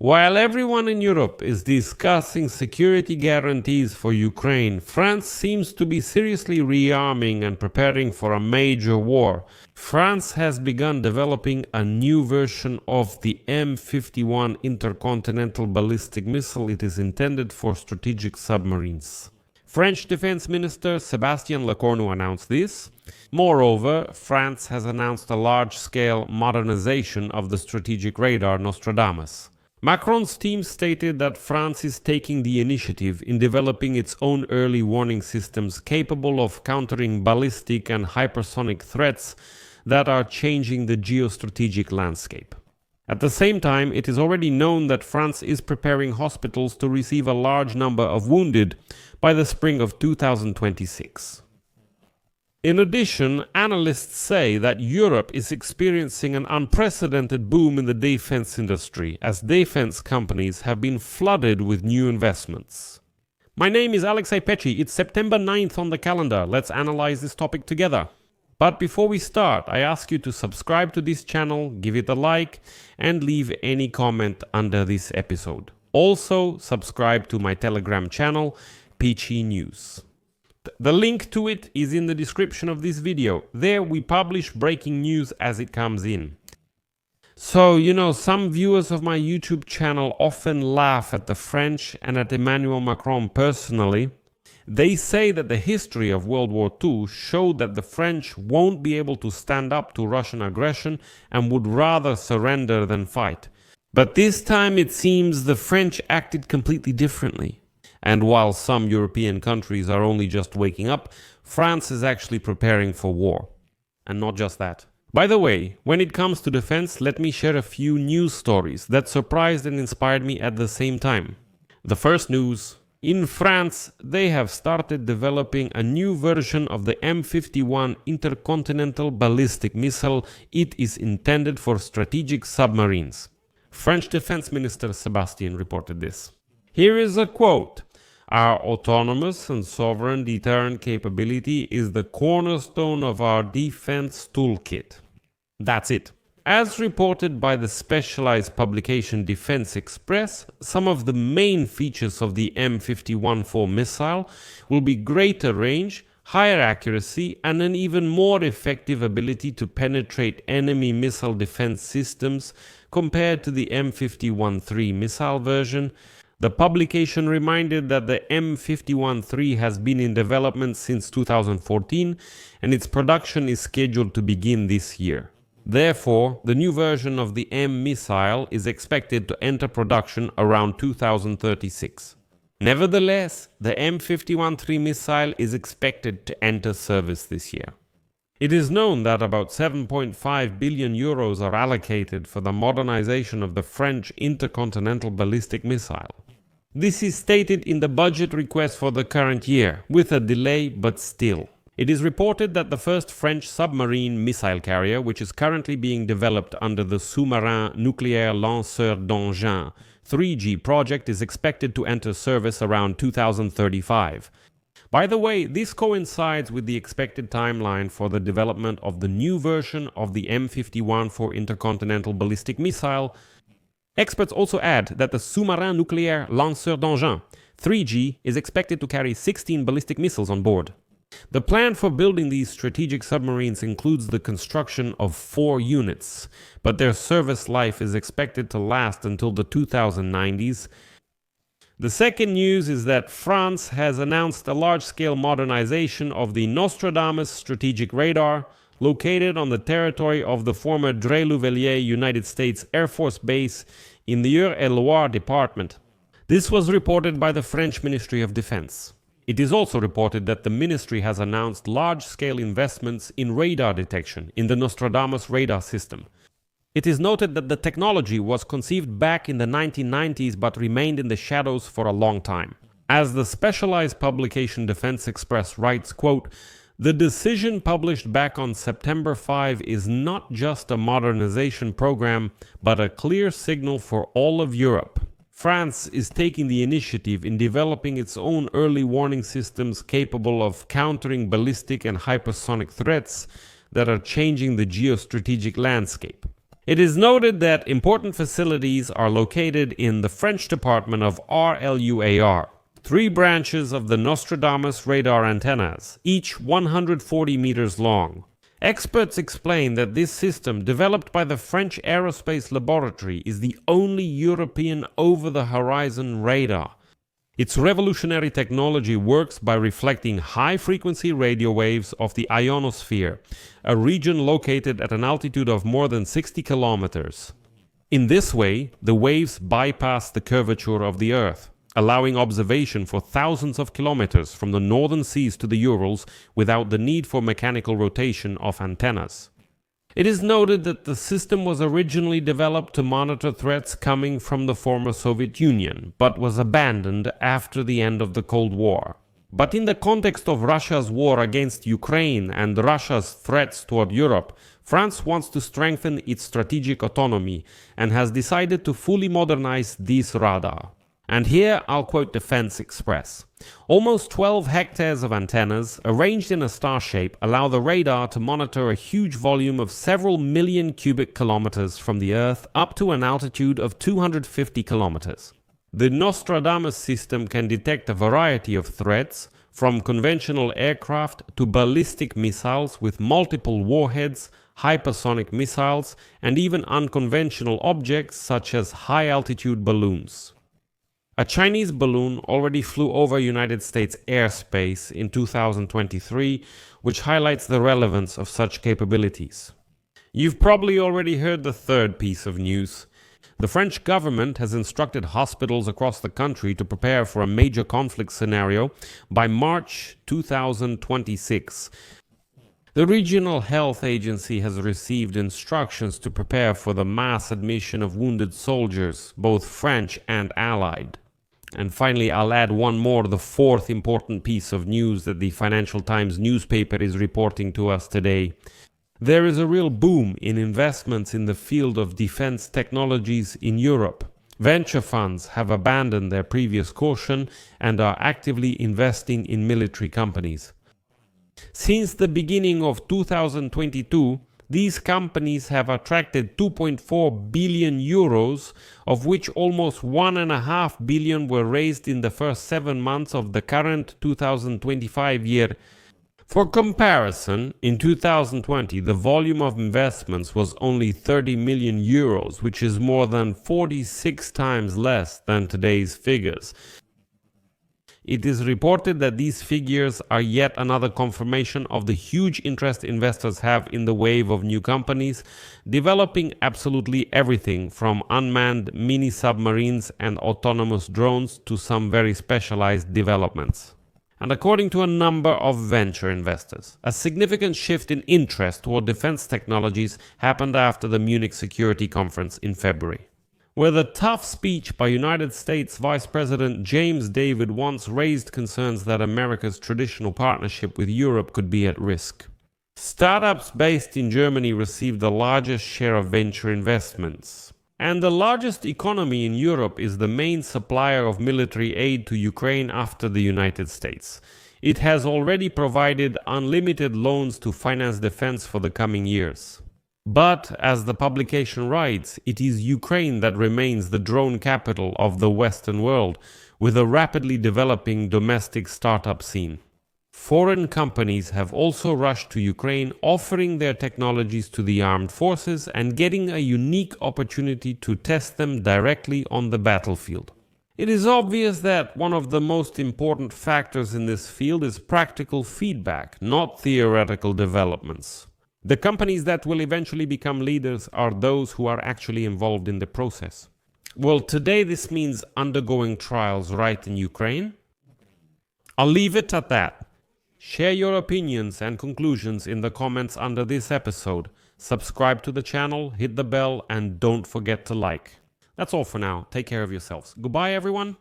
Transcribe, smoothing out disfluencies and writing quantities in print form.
While everyone in Europe is discussing security guarantees for Ukraine, France seems to be seriously rearming and preparing for a major war. France has begun developing a new version of the M51 intercontinental ballistic missile. It is intended for strategic submarines. French Defense Minister Sébastien Lecornu announced this. Moreover, France has announced a large-scale modernization of the strategic radar Nostradamus. Macron's team stated that France is taking the initiative in developing its own early warning systems capable of countering ballistic and hypersonic threats that are changing the geostrategic landscape. At the same time, it is already known that France is preparing hospitals to receive a large number of wounded by the spring of 2026. In addition, analysts say that Europe is experiencing an unprecedented boom in the defense industry, as defense companies have been flooded with new investments. My name is Alexei Pechi. It's September 9th on the calendar. Let's analyze this topic together. But before we start, I ask you to subscribe to this channel, give it a like, and leave any comment under this episode. Also, subscribe to my Telegram channel, Peachy News. The link to it is in the description of this video. There we publish breaking news as it comes in. So, some viewers of my YouTube channel often laugh at the French and at Emmanuel Macron personally. They say that the history of World War II showed that the French won't be able to stand up to Russian aggression and would rather surrender than fight. But this time it seems the French acted completely differently. And while some European countries are only just waking up, France is actually preparing for war. And not just that. By the way, when it comes to defense, let me share a few news stories that surprised and inspired me at the same time. The first news: in France, they have started developing a new version of the M51 intercontinental ballistic missile. It is intended for strategic submarines. French Defense Minister Sébastien reported this. Here is a quote: "Our autonomous and sovereign deterrent capability is the cornerstone of our defense toolkit." That's it. As reported by the specialized publication Defense Express, some of the main features of the M51-4 missile will be greater range, higher accuracy, and an even more effective ability to penetrate enemy missile defense systems compared to the M51-3 missile version. The publication reminded that the M51-3 has been in development since 2014 and its production is scheduled to begin this year. Therefore, the new version of the M missile is expected to enter production around 2036. Nevertheless, the M51-3 missile is expected to enter service this year. It is known that about 7.5 billion euros are allocated for the modernization of the French intercontinental ballistic missile. This is stated in the budget request for the current year, with a delay but still. It is reported that the first French submarine missile carrier, which is currently being developed under the Submarine nucléaire lanceur d'engins 3G project, is expected to enter service around 2035. By the way, this coincides with the expected timeline for the development of the new version of the M51 for intercontinental ballistic missile. Experts also add that the Submarine nucléaire lanceur d'engins 3G is expected to carry 16 ballistic missiles on board. The plan for building these strategic submarines includes the construction of 4 units, but their service life is expected to last until the 2090s. The second news is that France has announced a large-scale modernization of the Nostradamus strategic radar, located on the territory of the former Dreux-Louvellier United States Air Force Base in the Eure-et-Loire department. This was reported by the French Ministry of Defense. It is also reported that the ministry has announced large-scale investments in radar detection in the Nostradamus radar system. It is noted that the technology was conceived back in the 1990s but remained in the shadows for a long time. As the specialized publication Defense Express writes, quote, "The decision published back on September 5 is not just a modernization program, but a clear signal for all of Europe. France is taking the initiative in developing its own early warning systems capable of countering ballistic and hypersonic threats that are changing the geostrategic landscape. It is noted that important facilities are located in the French department of RLUAR, 3 branches of the Nostradamus radar antennas, each 140 meters long. Experts explain that this system, developed by the French Aerospace Laboratory, is the only European over-the-horizon radar. Its revolutionary technology works by reflecting high-frequency radio waves of the ionosphere, a region located at an altitude of more than 60 kilometers. In this way, the waves bypass the curvature of the Earth, allowing observation for thousands of kilometers from the northern seas to the Urals without the need for mechanical rotation of antennas. It is noted that the system was originally developed to monitor threats coming from the former Soviet Union, but was abandoned after the end of the Cold War. But in the context of Russia's war against Ukraine and Russia's threats toward Europe, France wants to strengthen its strategic autonomy and has decided to fully modernize this radar. And here I'll quote Defense Express. Almost 12 hectares of antennas, arranged in a star shape, allow the radar to monitor a huge volume of several million cubic kilometers from the Earth up to an altitude of 250 kilometers. The Nostradamus system can detect a variety of threats, from conventional aircraft to ballistic missiles with multiple warheads, hypersonic missiles, and even unconventional objects such as high-altitude balloons. A Chinese balloon already flew over United States airspace in 2023, which highlights the relevance of such capabilities. You've probably already heard the third piece of news. The French government has instructed hospitals across the country to prepare for a major conflict scenario by March 2026. The regional health agency has received instructions to prepare for the mass admission of wounded soldiers, both French and Allied. And finally, I'll add one more, the fourth important piece of news that the Financial Times newspaper is reporting to us today. There is a real boom in investments in the field of defense technologies in Europe. Venture funds have abandoned their previous caution and are actively investing in military companies. Since the beginning of 2022, these companies have attracted 2.4 billion euros, of which almost 1.5 billion were raised in the first 7 months of the current 2025 year. For comparison, in 2020, the volume of investments was only 30 million euros, which is more than 46 times less than today's figures. It is reported that these figures are yet another confirmation of the huge interest investors have in the wave of new companies, developing absolutely everything from unmanned mini submarines and autonomous drones to some very specialized developments. And according to a number of venture investors, a significant shift in interest toward defense technologies happened after the Munich Security Conference in February, where the tough speech by United States Vice President James David once raised concerns that America's traditional partnership with Europe could be at risk. Startups based in Germany received the largest share of venture investments. And the largest economy in Europe is the main supplier of military aid to Ukraine after the United States. It has already provided unlimited loans to finance defense for the coming years. But, as the publication writes, it is Ukraine that remains the drone capital of the Western world, with a rapidly developing domestic startup scene. Foreign companies have also rushed to Ukraine, offering their technologies to the armed forces and getting a unique opportunity to test them directly on the battlefield. It is obvious that one of the most important factors in this field is practical feedback, not theoretical developments. The companies that will eventually become leaders are those who are actually involved in the process. Well, today this means undergoing trials right in Ukraine. I'll leave it at that. Share your opinions and conclusions in the comments under this episode. Subscribe to the channel, hit the bell, and don't forget to like. That's all for now. Take care of yourselves. Goodbye, everyone.